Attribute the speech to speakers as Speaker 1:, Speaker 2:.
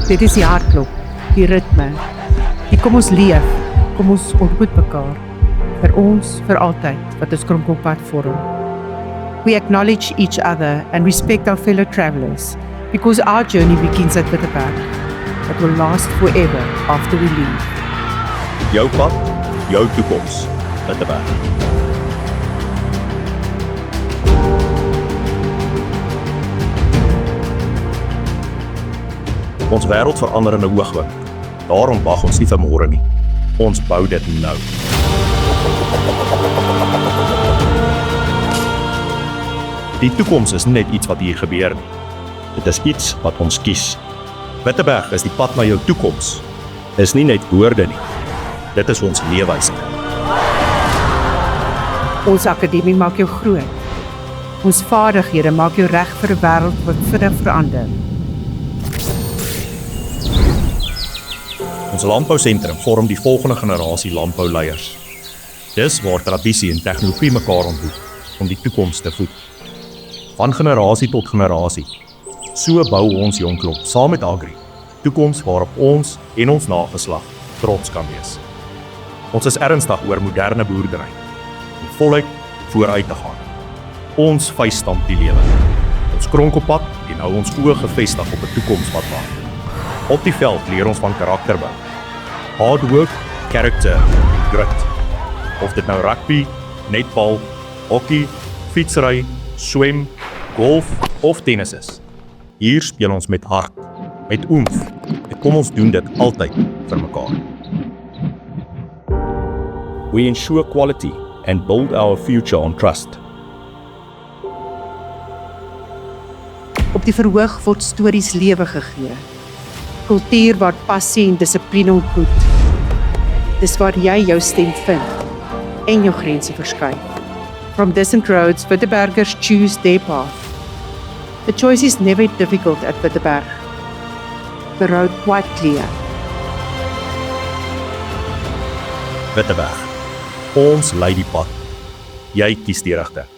Speaker 1: Dit is die hartklop, die ritme. Die kom ons leef, kom ons ontmoet mekaar. Vir ons, vir altyd, wat ons Kronkelpad vorm. We acknowledge each other and respect our fellow travelers, because our journey begins at Witteberg. It will last forever after we leave.
Speaker 2: Jou pad, jou toekoms, Witteberg. Ons wêreld verander in 'n oogwink. Daarom wag ons nie vir môre nie. Ons bou dit nou. Die toekoms is net iets wat hier gebeur nie. Dit is iets wat ons kies. Witteberg is die pad na jou toekoms. Is nie net woorde nie. Dit is ons leefwyse.
Speaker 1: Ons akademie maak jou groot. Ons vaardighede maak jou reg vir 'n wêreld wat vinnig verander.
Speaker 2: Ons landbousentrum vorm die volgende generasie landbouleiers. Dis waar tradisie en tegnologie mekaar ontmoet om die toekoms te voed. Van generasie tot generasie. So bou ons Jongklop saam met Agri, toekoms waarop ons en ons nageslag trots kan wees. Ons is ernstig oor moderne boerdery, om voluit vooruit te gaan. Ons vysstamp die lewe. Ons Kronkelpad en hou ons oë gefestig op 'n toekoms wat wag. Op die veld leer ons van karakterbou. Hard work, character, grit. Of dit nou rugby, netbal, hockey, fietsry, swem, golf of tennis is. Hier speel ons met hart, met oomf. En kom ons doen dit altyd vir mekaar. We ensure quality and build our future on trust.
Speaker 1: Op die verhoog word stories lewe gegee. Kultuur waar passie en dissipline ontmoet. Dis waar jy jou stem vind en jou grense verskuif. From distant roads, Wittebergers choose their path. The choice is never difficult at Witteberg. The road quite clear.
Speaker 2: Witteberg. Ons lei die pad. Jy kies die rigting.